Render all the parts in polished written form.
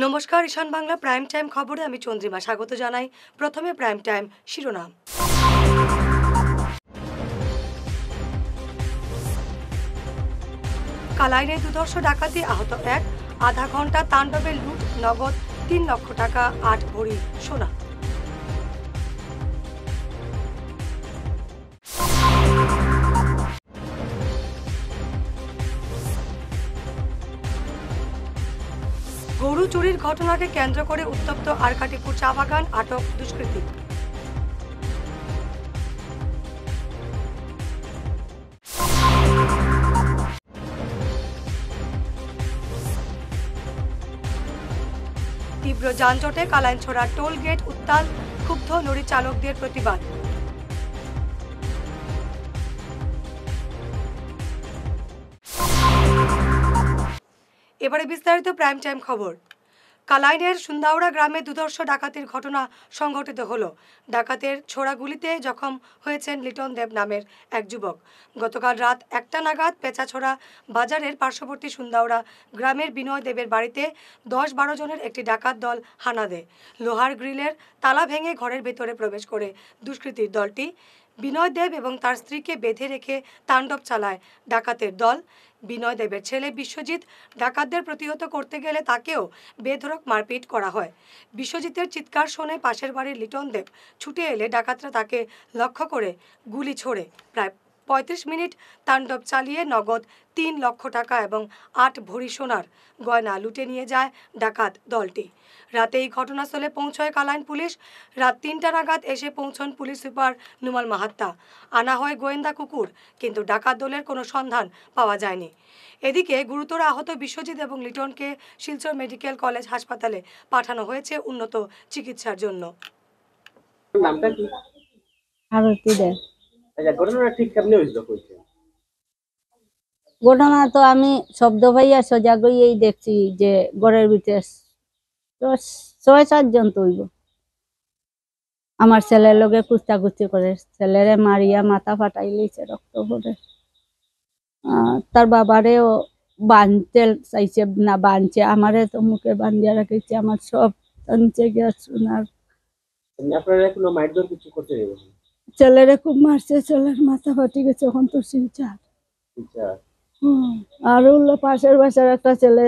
নমস্কার, ঈশান Bangla prime time খবরে আমি চন্দ্রিমা স্বাগত জানাই। প্রথমে প্রাইম টাইম শিরোনাম। কালাইনে দুর্ধর্ষ ডাকাতি, আহত এক। আধা ঘন্টা তাণ্ডবে লুট, নগদ ৩ লক্ষ টাকা, ৮ ভরি সোনা। গরু চুরির ঘটনাকে কেন্দ্র করে উত্তপ্ত আরকাটিপুর চা বাগান, আটক দুষ্কৃতী। তীব্র যানজটে কালাইনছড়া টোল গেট উত্তাল, ক্ষুব্ধ লরি চালকদের প্রতিবাদ। এবারে বিস্তারিত প্রাইম টাইম খবর। কালাইনের সুন্দাউড়া গ্রামে দুর্ধর্ষ ডাকাতির ঘটনা সংঘটিত হলো। ডাকাতের ছোড়া গুলিতে জখম হয়েছেন লিটন দেব নামের এক যুবক। গতকাল রাত 1টা নাগাদ পেঁচাছড়া বাজারের পার্শ্ববর্তী সুন্দাউড়া গ্রামের বিনয় দেবের বাড়িতে 10-12 জনের একটি ডাকাত দল হানা দেয়। লোহার গ্রিলের তালা ভেঙে ঘরের ভেতরে প্রবেশ করে দুষ্কৃতীর দলটি বিনয় দেব এবং তার স্ত্রীকে বেঁধে রেখে তাণ্ডব চালায় ডাকাতের দল। বিনয় দেবের ছেলে বিশ্বজিৎ ডাকাতদের প্রতিহত করতে গেলে তাকেও বেধড়ক মারপিট করা হয়। বিশ্বজিতের চিৎকার শুনে পাশের বাড়ির লিটন দেব ছুটে এলে ডাকাতরা তাকে লক্ষ্য করে গুলি ছোড়ে। প্রায় 35 মিনিট তাণ্ডব চালিয়ে নগদ 3 লক্ষ টাকা এবং 8 ভরি সোনার গয়না লুটে নিয়ে যায় ডাকাত দলটি। রাতে এই ঘটনাস্থলে পৌঁছয় কালাইন পুলিশ। রাত 3টা নাগাদ এসে পৌঁছন পুলিশ সুপার নুমাল মাহাত্তা। আনা হয় গোয়েন্দা কুকুর, কিন্তু ডাকাত দলের কোনো সন্ধান পাওয়া যায়নি। এদিকে গুরুতর আহত বিশ্বজিৎ এবং লিটনকে শিলচর মেডিকেল কলেজ হাসপাতালে পাঠানো হয়েছে উন্নত চিকিৎসার জন্য। নামটা কি? আরতি দে। আচ্ছা, ঘটনাটা ঠিক কেমনে হইছিল কইছে? ঘটনা তো আমি শব্দ পাইয়া সোজা গিয়েই দেখছি যে ঘরের ভিতরে 6-7 জন তৈব। আমার ছেলের লগে কুস্তাকুস্তি করে, ছেলেরে মারিয়া মাথা ফাটাই লইছে, রক্ত পড়ে। তার বাবারেও বাঁধতে চাইছে না, বাঁধছে আমারে তো মুখে বান্ধিয়া রাখিছে, আমার সব নিচে গিয়া সোনার। আপনারা কোনো মারধর কিছু করতে দেবেন? ছেলেরে খুব মারছে, ছেলের মাথা ফাটি গেছে, এখন তো শিলচার। আচ্ছা, আর হলো পাশের বাসার একটা ছেলে,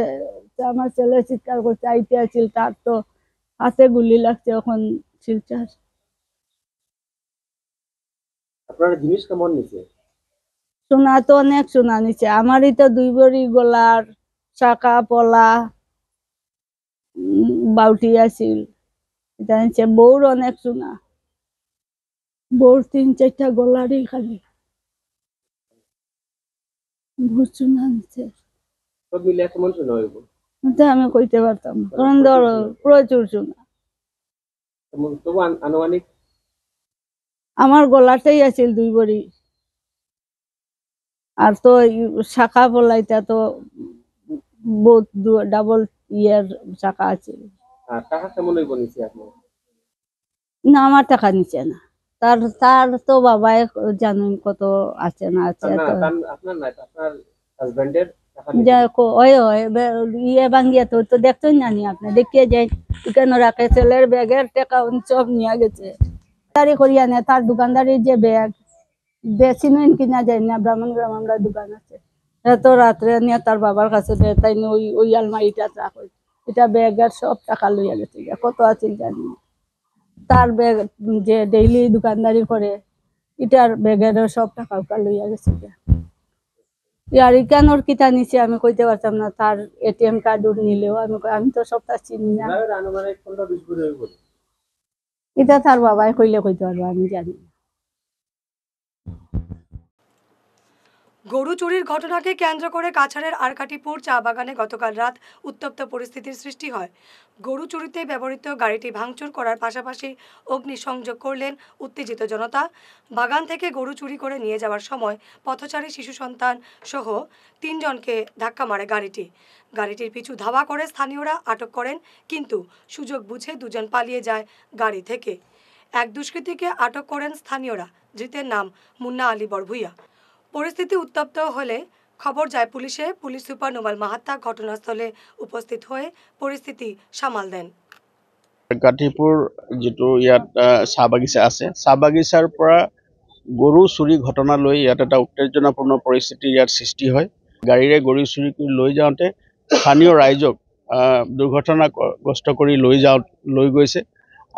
আমার ছেলে চিৎকার করতে আইতে আছিল, তার তো হাতে গুলি লাগছে, এখন শিলচার। আপনারা জিনিস কেমন নিছে? সোনা তো অনেক সোনা নিচ্ছে, আমারই তো 2 ভরি গলার শাখা পলা বাউটি আছিল, এটা নিচ্ছে। বউর অনেক সোনা, বউর 3-4টা গলারই খালি বহুত সোনা নিচ্ছে। সব মিলে কেমন শোনা হইব? এটা আমি কইতে পারতাম, কারণ ধরো প্রচুর সোনা। তবু আনুমানিক আমার গলাটাই আছিল 2 ভরি, আর তো শাখা পলাইটা তো বহুত ডাবল ইয়ার শাখা আছে। আর টাকা কেমন হইব নিছে আপনি? না, আমার টাকা নিচে না, তার তার তো বাবাই জানুন কত আছে না আছে। না, আপনার না, আপনার হাজবেন্ডের টাকা যে নিছে। ইয়ে ভাঙ্গিয়া তো তো দেখতেই জানি, আপনি দেখিয়ে যাই কেন রাখে। ছেলের ব্যাগের টাকা সব নিয়ে গেছে, তারি করিয়া নে। তার দোকানদারির যে ব্যাগ বেশি নয় কিনা যায় না, ব্রাহ্মণগ্রাম আমরা দোকান আছে, এত রাত্রে নিয়ে তার বাবার কাছে দেয়, তাই ওই আলমারিটা রাখো। এটা ব্যাগের সব টাকা লইয়া গেছে, কত আছে জানি না। তার ব্যাগ যে ডেইলি দোকানদারি করে, এটার ব্যাগের সব টাকা উকা লইয়া গেছে। আর ইকানোর কিতা নিচে আমি কইতে পারতাম না, তার এটিএম কার্ড নিলেও আমি তো সবটা চিনি না। আনুমানিক 15-20 ভরি হইব। এটা তার বাবাই কইলে কইতে পারবো, আমি জানি না। গরু চুরির ঘটনাকে কেন্দ্র করে কাছাড়ের আরকাটিপুর চা বাগানে গতকাল রাত উত্তপ্ত পরিস্থিতির সৃষ্টি হয়। গরু চুরিতে ব্যবহৃত গাড়িটি ভাঙচুর করার পাশাপাশি অগ্নিসংযোগ করলেন উত্তেজিত জনতা। বাগান থেকে গরু চুরি করে নিয়ে যাওয়ার সময় পথচারী শিশু সন্তান সহ 3 জনকে ধাক্কা মারে গাড়িটি। গাড়িটির পিছু ধাওয়া করে স্থানীয়রা আটক করেন, কিন্তু সুযোগ বুঝে 2 জন পালিয়ে যায় গাড়ি থেকে। এক দুষ্কৃতীকে আটক করেন স্থানীয়রা, ধৃতের নাম মুন্না আলী বড়ভুইয়া। পরিস্থিতি উত্তপ্ত হলে খবর যায় পুলিশে। পুলিশ সুপার নোমাল মাহাত্তা ঘটনাস্থলে উপস্থিত হয়ে পরিস্থিতি সামাল দেন। গাঠিপুৰ যিটো ইয়াত চাহ বাগিচা আছে, চাহ বাগিচাৰ পৰা গৰু চুৰি ঘটনা লৈ ইয়াত এটা উত্তেজনাপূৰ্ণ পৰিস্থিতি ইয়াত সৃষ্টি হয়। গাড়ীৰে গৰু চুৰি কৰি লৈ যাওঁতে স্থানীয় ৰাইজক দুৰ্ঘটনাগ্ৰস্ত কৰি লৈ গৈছে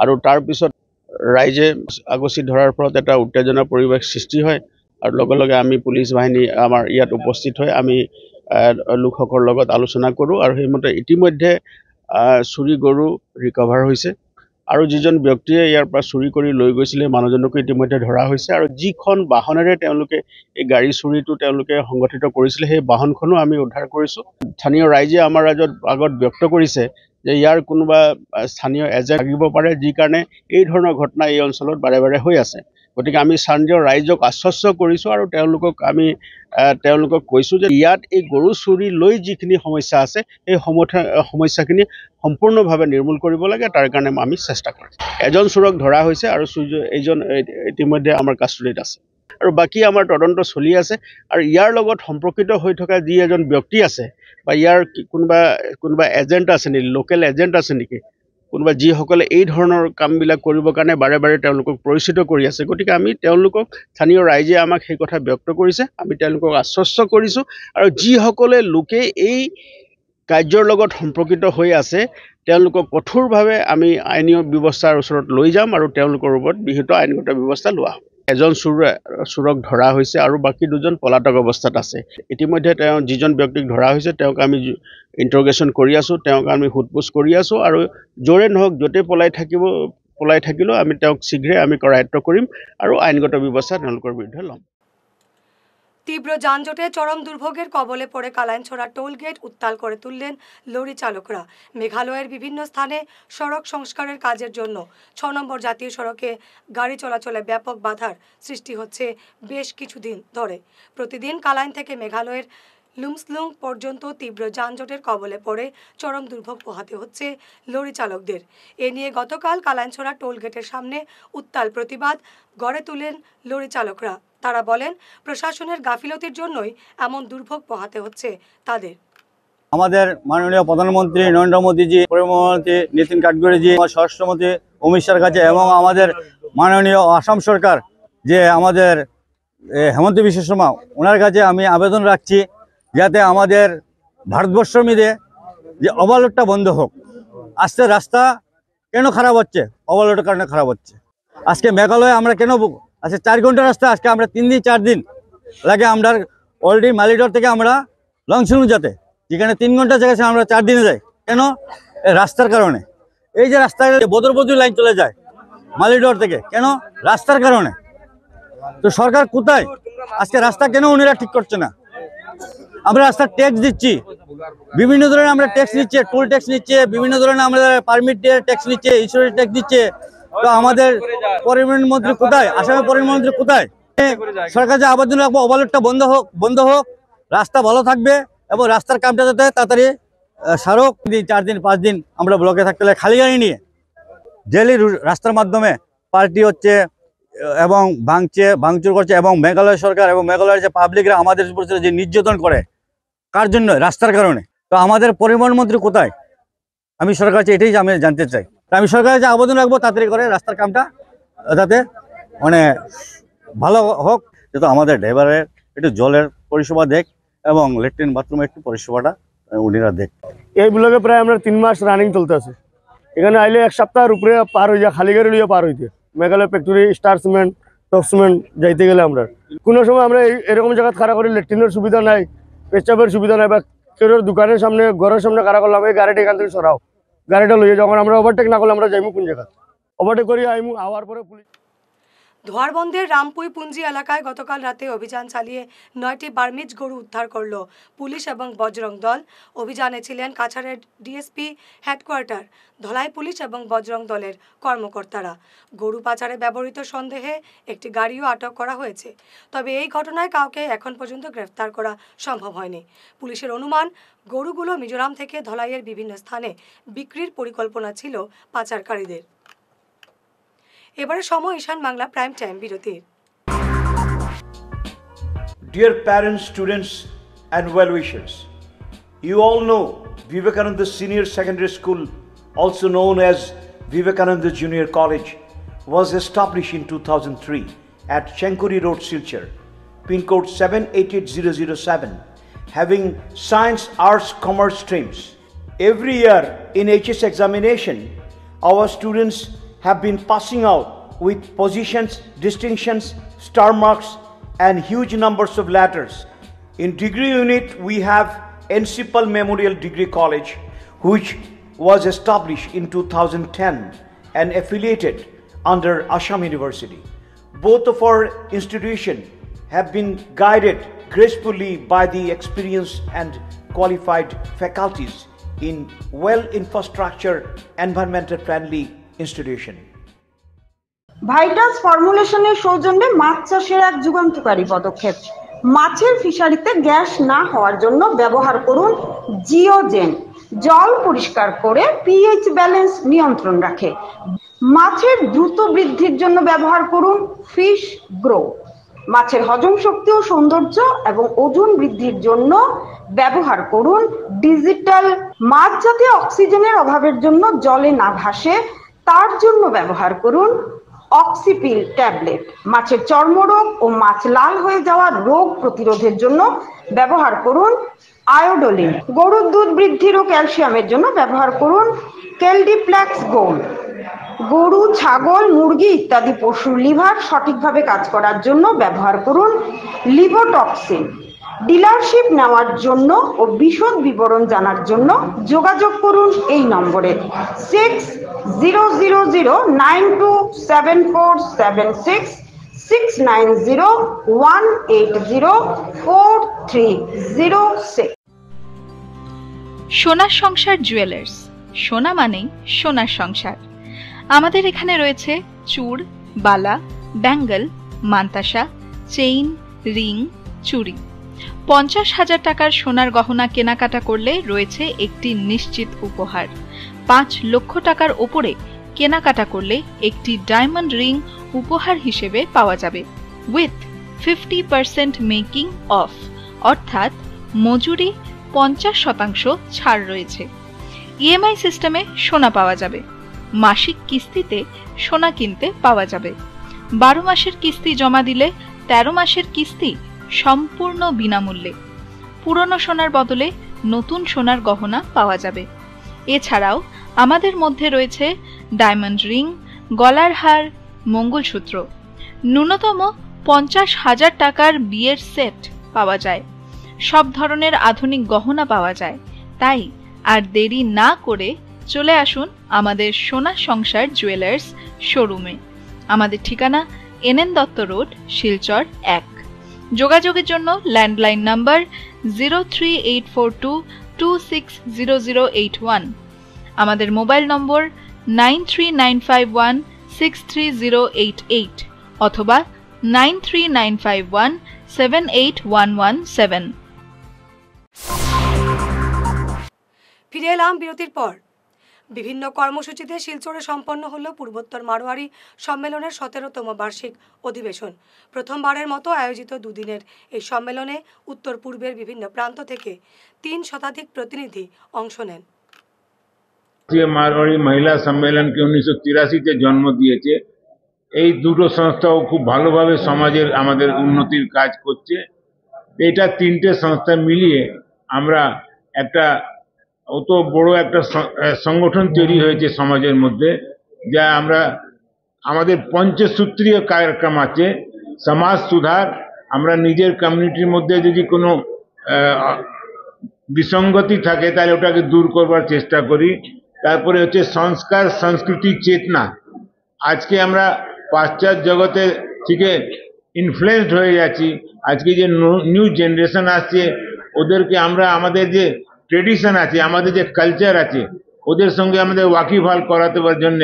আৰু তাৰপিছত ৰাইজে আগচি ধৰাৰ ফলত এটা উত্তেজনাৰ পৰিৱেশ সৃষ্টি হয় আৰু লগে লগে আমি পুলিচ বাহিনী আমাৰ ইয়াত উপস্থিত হৈ আমি লোকসকলৰ লগত আলোচনা কৰোঁ আৰু সেইমতে ইতিমধ্যে চুৰি গৰু ৰিকভাৰ হৈছে আৰু যিজন ব্যক্তিয়ে ইয়াৰ পৰা চুৰি কৰি লৈ গৈছিলে মানুহজনকো ইতিমধ্যে ধৰা হৈছে আৰু যিখন বাহনেৰে তেওঁলোকে এই গাড়ী চুৰিটো তেওঁলোকে সংগঠিত কৰিছিলে সেই বাহনখনো আমি উদ্ধাৰ কৰিছোঁ। স্থানীয় ৰাইজে আমাৰ আগত ব্যক্ত কৰিছে যে ইয়াৰ কোনোবা স্থানীয় এজেণ্ট থাকিব পাৰে, যি কাৰণে এই ধৰণৰ ঘটনা এই অঞ্চলত বাৰে বাৰে হৈ আছে। গতিকে আমি স্থানীয় ৰাইজক আশ্বস্ত কৰিছোঁ আৰু তেওঁলোকক কৈছোঁ যে ইয়াত এই গৰু চুৰি লৈ যিখিনি সমস্যা আছে এই সমস্যাখিনি সম্পূৰ্ণভাৱে নিৰ্মূল কৰিব লাগে, তাৰ কাৰণে আমি চেষ্টা কৰিম। এজন চোৰক ধৰা হৈছে আৰু এইজন ইতিমধ্যে আমাৰ কাষ্টডিত আছে আৰু বাকী আমাৰ তদন্ত চলি আছে আৰু ইয়াৰ লগত সম্পৰ্কিত হৈ থকা যি এজন ব্যক্তি আছে বা ইয়াৰ কোনোবা এজেণ্ট আছে নেকি, লোকেল এজেণ্ট আছে নেকি, কোনোবা যিসকলে এই ধৰণৰ কামবিলাক কৰিবৰ কাৰণে বাৰে বাৰে তেওঁলোকক পৰিচিত কৰি আছে। গতিকে আমি তেওঁলোকক স্থানীয় ৰাইজে আমাক সেই কথা ব্যক্ত কৰিছে, আমি তেওঁলোকক আশ্বস্ত কৰিছোঁ আৰু যিসকলে লোকে এই কাৰ্যৰ লগত সম্পৰ্কিত হৈ আছে তেওঁলোকক কঠোৰভাৱে আমি আইনী ব্যৱস্থাৰ ওচৰত লৈ যাম আৰু তেওঁলোকৰ ওপৰত বিহিত আইনগত ব্যৱস্থা লোৱা হ'ব। এজন চোৰক ধৰা হৈছে আৰু বাকী দুজন পলাতক অৱস্থাত আছে। ইতিমধ্যে যিজন ব্যক্তিক ধৰা হৈছে তেওঁক আমি ইণ্টাৰগেশ্যন কৰি আছোঁ, তেওঁক আমি সোধপোছ কৰি আছোঁ আৰু য'ৰে নহওক য'তে পলাই থাকিলেও আমি তেওঁক শীঘ্ৰে আমি কৰায়ত্ব কৰিম আৰু আইনগত ব্যৱস্থা তেওঁলোকৰ বিৰুদ্ধে ল'ম। তীব্র যানজটে চরম দুর্ভোগের কবলে পড়ে কালাইনছড়া টোল গেট উত্তাল করে তুললেন লরি চালকরা। মেঘালয়ের বিভিন্ন স্থানে সড়ক সংস্কারের কাজের জন্য ৬ নম্বর জাতীয় সড়কে গাড়ি চলাচলে ব্যাপক বাধার সৃষ্টি হচ্ছে বেশ কিছুদিন ধরে। প্রতিদিন কালাইন থেকে মেঘালয়ের লুমসলুং পর্যন্ত তীব্র যানজটের কবলে পড়ে চরম দুর্ভোগ পোহাতে হচ্ছে লরি চালকদের। এ নিয়ে গতকাল কালাইনছড়া টোল গেটের সামনে উত্তাল প্রতিবাদ গড়ে তোলেন লরি চালকরা। তারা বলেন প্রশাসনের গাফিলতির জন্যই এমন দুর্ভোগ পোহাতে হচ্ছে তাদের। আমাদের মাননীয় প্রধানমন্ত্রী নরেন্দ্র মোদীজি, পরিবহনমন্ত্রী নীতিন গাডকারিজি, স্বরাষ্ট্রমন্ত্রী অমিত শাহর কাছে এবং আমাদের মাননীয় আসাম সরকার যে আমাদের হেমন্ত বিশ্ব শর্মা ওনার কাছে আমি আবেদন রাখছি যাতে আমাদের ভারতবর্ষের মধ্যে যে ওভারলোডটা বন্ধ হোক। আজকে রাস্তা কেন খারাপ হচ্ছে? ওভারলোডের কারণে খারাপ হচ্ছে। আজকে মেঘালয়ে আমরা কেন আজকে 4 ঘন্টা রাস্তা, আজকে আমরা 3 দিন 4 দিন লাগে আমরা অলরেডি মালিডর থেকে আমরা লংসুং যেতে, যেখানে 3 ঘন্টা জায়গায় আমরা 4 দিনে যাই। কেন? রাস্তার কারণে। এই যে রাস্তায় বদরবদুর লাইন চলে যায় মালিডর থেকে, কেন? রাস্তার কারণে। তো সরকার কোথায়? আজকে রাস্তা কেন উনিরা ঠিক করছে না? আমরা রাস্তার ট্যাক্স দিচ্ছি, বিভিন্ন ধরনের আমরা ট্যাক্স নিচ্ছে, টোল ট্যাক্স নিচ্ছে, বিভিন্ন ধরনের আমাদের পারমিট ট্যাক্স নিচ্ছে, ইন্স্যুরেন্স ট্যাক্স দিচ্ছে। তো আমাদের পরিবহন মন্ত্রী কোথায়? আসামের পরিবহন মন্ত্রী কোথায়? সরকার যে আবেদন রাখবো ওভারলোডটা বন্ধ হোক, রাস্তা ভালো থাকবে এবং রাস্তার কামটা যাতে তাড়াতাড়ি সারক। 4 দিন 5 দিন আমরা ব্লকে থাকতে হলে খালি গাড়ি নিয়ে ডেলি রাস্তার মাধ্যমে পার্টি হচ্ছে এবং ভাঙচুর করছে এবং মেঘালয় সরকার এবং মেঘালয়ের যে পাবলিকরা আমাদের উপর যে নির্যাতন করে, কার জন্য? রাস্তার কারণে। তো আমাদের পরিবহন মন্ত্রী কোথায়? আমি সরকার কাছে এটাই আমি জানতে চাই। আমি সরকারের যে আবেদন রাখবো তাড়াতাড়ি করে রাস্তার কামটা যাতে মানে ভালো হোক, যাতে আমাদের ড্রাইভারের একটু জলের পরিষেবা দেখ এবং ল্যাট্রিন বাথরুমের একটু পরিষেবাটা উনিরা দেখ। এই ব্লকে প্রায় আমরা 3 মাস রানিং চলতেছে। এখানে আইলে 1 সপ্তাহের উপরে পার হয়ে যায়, খালি গাড়ি লিয়ে পার হইতে। Meghalaya factory, star cement, top cement যাইতে গেলে আমরা কোনো সময় আমরা এরকম জায়গা খাড়া করি, ল্যাট্রিনের সুবিধা নাই, পেশাবের সুবিধা নাই, বা কেউ দোকানের সামনে ঘরের সামনে খাড়া করলাম, এই গাড়িটা এখান থেকে সরাও, গাড়িটা লইয়ে যখন আমরা ওভারটেক না করলে আমরা যাইমু কোন জায়গা? ওভারটেক করি আইমু, আওয়ার পরে পুলিশ। ধোয়ারবন্দের রামপুই পুঞ্জি এলাকায় গতকাল রাতে অভিযান চালিয়ে 9টি বার্মিজ গরু উদ্ধার করল পুলিশ এবং বজরং দল। অভিযানে ছিলেন কাছাড়ের ডিএসপি হেডকোয়ার্টার, ধলাই পুলিশ এবং বজরং দলের কর্মকর্তারা। গরু পাচারে ব্যবহৃত সন্দেহে একটি গাড়িও আটক করা হয়েছে। তবে এই ঘটনায় কাউকে এখন পর্যন্ত গ্রেফতার করা সম্ভব হয়নি। পুলিশের অনুমান গরুগুলো মিজোরাম থেকে ধলাইয়ের বিভিন্ন স্থানে বিক্রির পরিকল্পনা ছিল পাচারকারীদের। এবারে সময় ঈশান বাংলা প্রাইম টাইম বিরতির। Dear parents, students and well-wishers. You all know Vivekananda Senior Secondary School, also known as Vivekananda Junior College, was established in 2003 at Chenkuri Road, Silchar, pin code 788007, having science, arts, commerce streams. Every year in HS examination, our students have been passing out with positions, distinctions, star marks, and huge numbers of letters. In degree unit, we have Encipal Memorial Degree College, which was established in 2010 and affiliated under Assam University. Both of our institutions have been guided gracefully by the experienced and qualified faculties in well-infrastructure, environmental-friendly institution. Vital ফর্মুলেশনের সৌজন্যে মাছ চাষের এক যুগান্তকারী পদক্ষেপ। মাছের ফিশারিতে gas না হওয়ার জন্য ব্যবহার করুন জিওজেন। জল পরিষ্কার করে পিএইচ ব্যালেন্স নিয়ন্ত্রণ রাখে। মাছের দ্রুত বৃদ্ধির জন্য ব্যবহার করুন ফিশ গ্রো। মাছের হজম শক্তি ও সৌন্দর্য এবং ওজন বৃদ্ধির জন্য ব্যবহার করুন ডিজিটাল। মাছ যাতে অক্সিজেনের অভাবের জন্য জলে না ভাসে তার জন্য ব্যবহার করুন অক্সিপিল ট্যাবলেট। মাছের চর্মরোগ ও মাছ লাল হয়ে যাওয়ার রোগ প্রতিরোধের জন্য ব্যবহার করুন আয়োডোলিন। গরুর দুধ বৃদ্ধির ও ক্যালসিয়ামের জন্য ব্যবহার করুন কেলডিপ্লেক্স গোল্ড। গরু, ছাগল, মুরগি ইত্যাদি পশুর লিভার সঠিকভাবে কাজ করার জন্য ব্যবহার করুন লিভোটক্সিন। ডিলারশিপ নেওয়ার জন্য ও বিশদ বিবরণ জানার জন্য যোগাযোগ করুন এই নম্বরে 6000927476 6901804306। সোনার সংসার জুয়েলার্স, সোনা মানেই সোনার সংসার। আমাদের এখানে রয়েছে চূড়, বালা, ব্যাঙ্গল, মান্তাসা, চেইন, রিং, চুড়ি। 50,000 টাকার সোনার গহনা কেনাকাটা করলে রয়েছে একটি নিশ্চিত উপহার। 5 লক্ষ টাকার ওপরে কেনাকাটা করলে একটি ডায়মন্ড রিং উপহার হিসেবে পাওয়া যাবে উইথ 50% মেকিং অফ, অর্থাৎ মজুরি 50% ছাড় রয়েছে। ইএমআই সিস্টেমে সোনা পাওয়া যাবে। মাসিক কিস্তিতে সোনা কিনতে পাওয়া যাবে। 12 মাসের কিস্তি জমা দিলে 13 মাসের কিস্তি সম্পূর্ণ বিনামূল্যে। পুরনো সোনার বদলে নতুন সোনার গহনা পাওয়া যাবে। এছাড়াও আমাদের মধ্যে রয়েছে ডায়মন্ড রিং, গলার হার, মঙ্গলসূত্র। ন্যূনতম 50,000 টাকার বিয়ের সেট পাওয়া যায়। সব ধরনের আধুনিক গহনা পাওয়া যায়। তাই আর দেরি না করে চলে আসুন আমাদের সোনা সংসার জুয়েলার্স শোরুমে। আমাদের ঠিকানা এনএন দত্ত রোড, শিলচর 1। যোগাযোগের জন্য ল্যান্ডলাইন নাম্বার 03842260081, আমাদের মোবাইল নম্বর 9395163088 অথবা 9395178117। ফিরে এলাম বিরতির পর। বিভিন্ন কর্মসূচিতে শিলচরে সম্পন্ন হল পূর্বোত্তর মারোয়ারি সম্মেলনের 17তম বার্ষিক অধিবেশন। প্রথমবারের মতো আয়োজিত দুদিনের এই সম্মেলনে উত্তর পূর্বের বিভিন্ন প্রান্ত থেকে 3 শতাধিক প্রতিনিধি অংশ নেন। মারোয়ারি মহিলা সম্মেলনকে 1983-তে জন্ম দিয়েছে। এই দুটো সংস্থাও খুব ভালোভাবে সমাজের আমাদের উন্নতির কাজ করছে। এটা 3টে সংস্থা মিলিয়ে আমরা একটা অত বড় একটা সংগঠন তৈরি হয়েছে সমাজের মধ্যে, যা আমরা আমাদের পঞ্চসূত্রীয় কার্যক্রম আছে। সমাজ সুধার, আমরা নিজের কমিউনিটির মধ্যে যদি কোনো বিসঙ্গতি থাকে তাহলে ওটাকে দূর করবার চেষ্টা করি। তারপরে হচ্ছে সংস্কার, সংস্কৃতি, চেতনা। আজকে আমরা পাশ্চাত্য জগতে থেকে ইনফ্লুয়েন্সড হয়ে যাচ্ছি। আজকে যে নিউ জেনারেশন আসছে ওদেরকে আমরা আমাদের যে ট্রেডিশন আছে, আমাদের যে কালচার আছে, ওদের সঙ্গে আমাদের ওয়াকিবহাল করাতে জন্য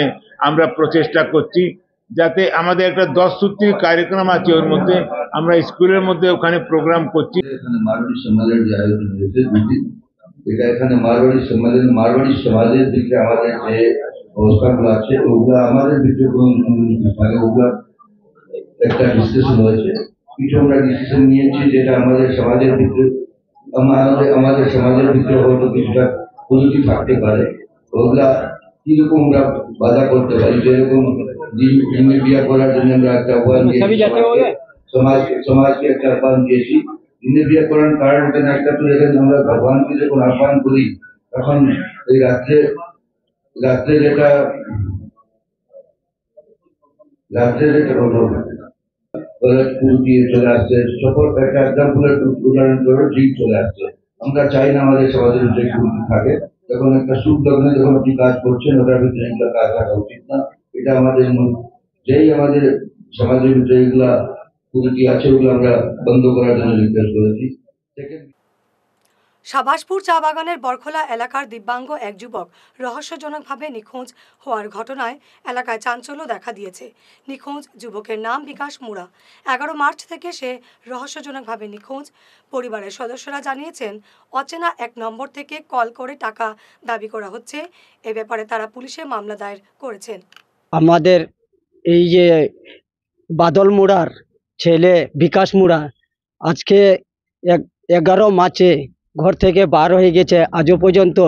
আমরা প্রচেষ্টা করছি, যাতে আমাদের একটা 10 সূত্রী কার্যক্রম আছে। ওর মধ্যে আমরা স্কুলের মধ্যে ওখানে প্রোগ্রাম করছি। এখানে মারোয়ারি সম্মেলন যে আয়োজন হয়েছে দুদিন, এটা এখানে মারোয়ারি সম্মেলন, মারোয়ারি সমাজের দিকে আমাদের যে অবস্থাগুলো আছে ওগুলো আমাদের ভিতরে ওগুলো একটা ডিসকাশন হয়েছে। কিছু আমরা ডিসিশন নিয়েছি যেটা আমাদের সমাজের ভিতরে আমাদের সমাজের ভিতরে হয়তো কিছুটা পদ্ধতি থাকতে পারে, ওগুলা কিরকম আমরা বাধা করতে পারি। যেরকম দিনে বিয়ে করার জন্য আমরা একটা আহ্বান দিয়েছি, সমাজকে একটা আহ্বান দিয়েছি। দিনে বিয়ে করার কারণ এখানে একটা, তো এখানে আমরা ভগবানকে যখন আহ্বান করি তখন এই রাত্রে যেটা ফুল দিয়ে চলে আসছে, সকল একটা এক্সাম্পলের উদাহরণ করে ঠিক চলে আসছে। আমরা চাই না আমাদের সমাজের যে কুরুতি থাকে, তখন একটা সুখ লগ্নে যখন আপনি কাজ করছেন ওটার ভিতরে এগুলো কাজ রাখা উচিত না। এটা আমাদের যেই আমাদের সমাজের ভিতরে এগুলা কুরুতি আছে ওগুলো আমরা বন্ধ করার জন্য নির্দেশ করেছি। সাবাসপুর চা বাগানের বরখোলা এলাকার দিব্যাঙ্গ এক যুবক রহস্যজনকভাবে নিখোঁজ হওয়ার ঘটনায় এলাকায় চাঞ্চল্য দেখা দিয়েছে। নিখোঁজ যুবকের নাম বিকাশ মুড়া। 11 মার্চ থেকে সে রহস্যজনকভাবে নিখোঁজ। পরিবারের সদস্যরা জানিয়েছেন অচেনা এক নম্বর থেকে কল করে টাকা দাবি করা হচ্ছে। এ ব্যাপারে তারা পুলিশে মামলা দায়ের করেছেন। আমাদের এই যে বাদল মুড়ার ছেলে বিকাশ মুড়া আজকে 11 মার্চে ঘর থেকে বার হয়ে গেছে, আজও পর্যন্ত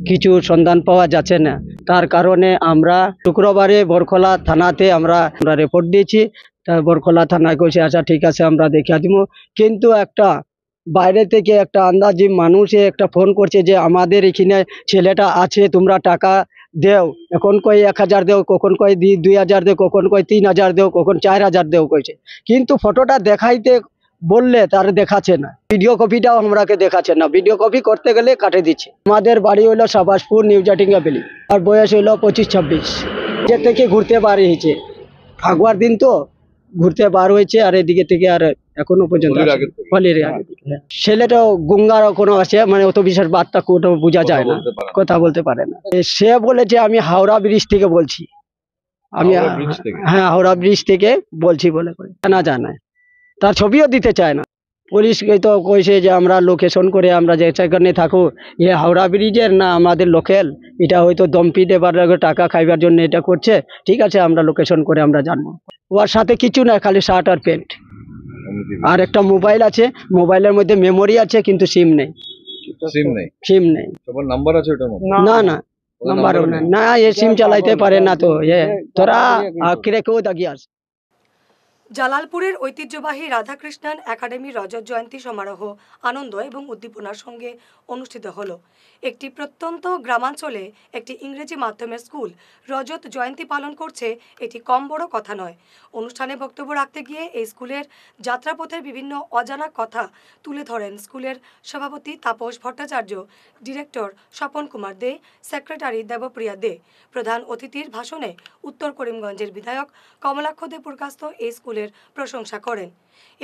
কিছু সন্ধান পাওয়া যাচ্ছে না। তার কারণে আমরা শুক্রবারে বরখোলা থানাতে আমরা রিপোর্ট দিয়েছি। তা বরখোলা থানায় কইছে আচ্ছা ঠিক আছে আমরা দেখে দিব, কিন্তু একটা বাইরে থেকে একটা আন্দাজি মানুষে একটা ফোন করছে যে আমাদের এখানে ছেলেটা আছে, তোমরা টাকা দেও। এখন কই 1000 দেও, কখন কই 2000 দেও, কখন কই 3000 দেও, কখন 4000 দেও কইছে। কিন্তু ফটোটা দেখাইতে বললে তার দেখাচ্ছে না, ভিডিও কপিটাও আমরাকে দেখাচ্ছে না। ভিডিও কপি করতে গেলে কাটে দিচ্ছে। আমাদের বাড়ি হইলো সাবাসপুর নিউ জাটিঙ্গাবেলি, আর বয়স হইলো 25-26। যে থেকে ঘুরতে বার হয়েছে, ফাগুয়ার দিন তো ঘুরতে বার হয়েছে, আর এদিকে থেকে আর এখনো পর্যন্ত হোলির আগে থেকে। ছেলেটাও গঙ্গার কোনো আছে, মানে অত বিশেষ বার্তা কোনো বোঝা যায় না, কথা বলতে পারে না। সে বলেছে আমি হাওড়া ব্রিজ থেকে বলছি, আমি হ্যাঁ হাওড়া ব্রিজ থেকে বলছি বলে জানা যায় না। তার ছবিও দিতে চায় না। পুলিশকে তো কইছে যে আমরা লোকেশন করে আমরা যেখানে থাকো এ হাওড়া ব্রিজের না আমাদের লোকাল, এটা হয়তো দমপি দেবার টাকা খাইবার জন্য এটা করছে। ঠিক আছে আমরা লোকেশন করে আমরা জানবো। ওর সাথে কিছু না, খালি শার্ট আর প্যান্ট, আর একটা মোবাইল আছে, মোবাইলের মধ্যে মেমোরি আছে কিন্তু সিম নেই। সিম নেই, নাম্বার আছে ওটার মধ্যে? না না নাম্বারও না, না এ সিম চালাইতে পারে না। তো তোরা আখরে কেউ দাগি আছে। জালালপুরের ঐতিহ্যবাহী রাধাকৃষ্ণন একাডেমির রজত জয়ন্তী সমারোহ আনন্দ এবং উদ্দীপনার সঙ্গে অনুষ্ঠিত হলো। একটি প্রত্যন্ত গ্রামাঞ্চলে একটি ইংরেজি মাধ্যমের স্কুল রজত জয়ন্তী পালন করছে, এটি কম বড় কথা নয়। অনুষ্ঠানে বক্তব্য রাখতে গিয়ে এই স্কুলের যাত্রাপথের বিভিন্ন অজানা কথা তুলে ধরেন স্কুলের সভাপতি তাপস ভট্টাচার্য, ডিরেক্টর স্বপন কুমার দে, সেক্রেটারি দেবপ্রিয়া দে। প্রধান অতিথির ভাষণে উত্তর করিমগঞ্জের বিধায়ক কমলাক্ষ দে পুরকাস্ত এই স্কুলের প্রশংসা করেন।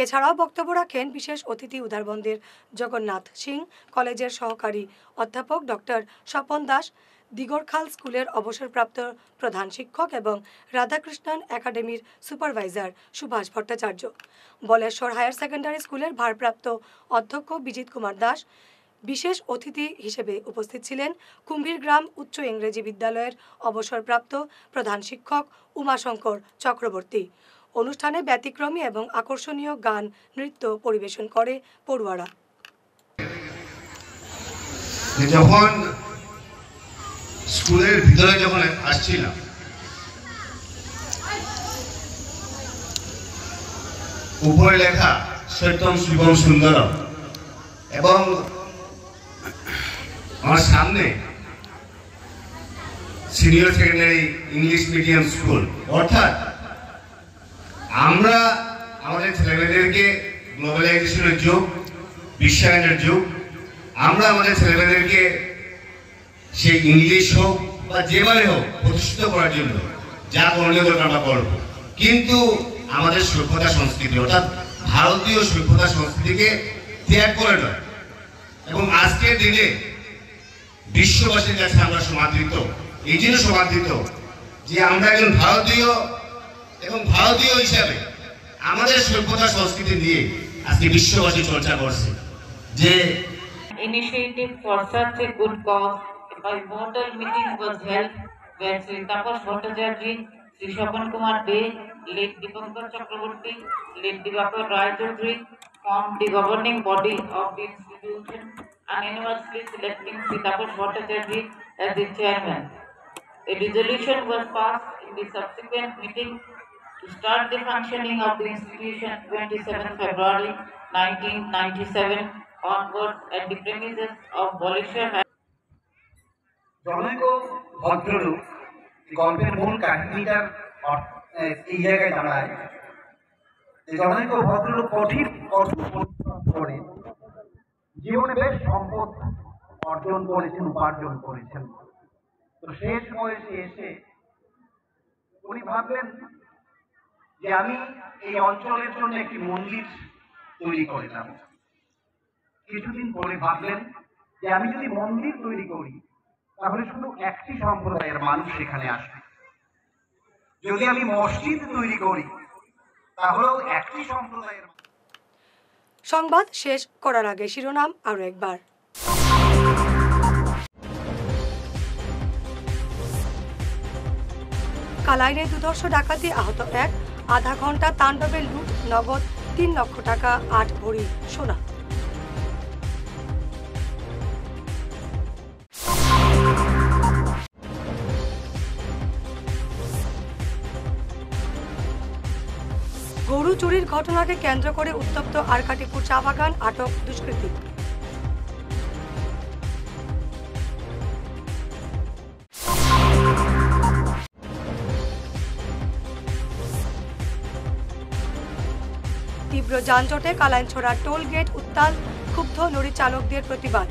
এছাড়াও বক্তব্য রাখেন বিশেষ অতিথি উদারবন্দের জগন্নাথ সিং, কলেজের সহকারী অধ্যাপক ডক্টর স্বপন দাস, দিগরখাল স্কুলের অবসরপ্রাপ্ত প্রধান শিক্ষক এবং রাধাকৃষ্ণন একাডেমির supervisor Subhash Bhattacharya. Baleshwar higher secondary স্কুলের ভারপ্রাপ্ত অধ্যক্ষ বিজিত কুমার দাস। বিশেষ অতিথি হিসেবে উপস্থিত ছিলেন কুম্ভীরগ্রাম উচ্চ ইংরেজি বিদ্যালয়ের অবসরপ্রাপ্ত প্রধান শিক্ষক উমাশঙ্কর চক্রবর্তী। অনুষ্ঠানে ব্যতিক্রমী এবং আকর্ষণীয় গান নৃত্য পরিবেশন করে পড়ুয়ারা। যখন স্কুলের ভিতরে যখন আসছিলাম, উপরে লেখা সত্যম শিবম সুন্দরম, এবং আমার সামনে senior secondary English medium school, অর্থাৎ আমরা আমাদের ছেলেমেয়েদেরকে গ্লোবালাইজেশনের যুগ, বিশ্বায়নের যুগ, আমরা আমাদের ছেলেমেয়েদেরকে সেই ইংলিশ হোক বা যেভাবে হোক প্রতিষ্ঠিত করার জন্য যা করণীয় দরকার আমরা করবো, কিন্তু আমাদের সভ্যতা সংস্কৃতি অর্থাৎ ভারতীয় সভ্যতা সংস্কৃতিকে ত্যাগ করে নয়। এবং আজকের দিনে বিশ্ববাসীর কাছে আমরা সমাদৃত, এই জন্য সমাদৃত যে আমরা একজন ভারতীয়, এবং ভারতীয় হিসাবে আমাদের সভ্যতা সংস্কৃতি নিয়ে আজকে বিশ্ববাসী চর্চা করছে। যে initiative for such a good cause, a pivotal meeting was held where Sri Tapas Bhattacharya, Sri Shopan Kumar De, late Dipankar Chakraborty, late Divakar Rai Chaudhary, formed the governing body of the institution, unanimously selecting Sri Tapas Bhattacharya as the chairman. A resolution was passed in the subsequent meeting to start the functioning of the institution 27 February 1997 onwards at the premises of Boleshwar. জনৈক ভদ্রলোক গল্পের মূল কাহিনীটার এই জায়গায় দাঁড়ায় যে জনৈক ভদ্রলোক কঠোর পরিশ্রম করে জীবনে বেশ সম্পদ অর্জন করেছেন, উপার্জন করেছেন। তো শেষ বয়সে এসে উনি ভাবলেন যে আমি এই অঞ্চলের জন্য একটি মন্দির তৈরি করলাম। কিছুদিন পরে ভাবলেন যে আমি যদি মন্দির তৈরি করি তাহলে শুধু একটি সম্প্রদায়ের মানুষ এখানে আসবে, যদি আমি মসজিদ তৈরি করি তাহলেও একটি সম্প্রদায়ের। সংবাদ শেষ করার আগে শিরোনাম আরো একবার। কালাইনে দুর্ধর্ষ ডাকাতি, আহত 1, আধা ঘন্টা তাণ্ডবে লুট, নগদ 3 লক্ষ টাকা, 8 ভরি সোনা। গরু চুরির ঘটনাকে কেন্দ্র করে উত্তপ্ত আরকাটিপুর চা বাগান, আটক দুষ্কৃতী। তীব্র যানজটে কালাইনছড়া টোল গেট উত্তাল, ক্ষুব্ধ লরি চালকদের প্রতিবাদ।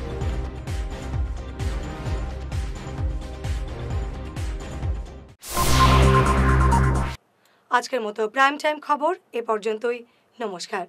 আজকের মতো প্রাইম টাইম খবর এ পর্যন্তই। নমস্কার।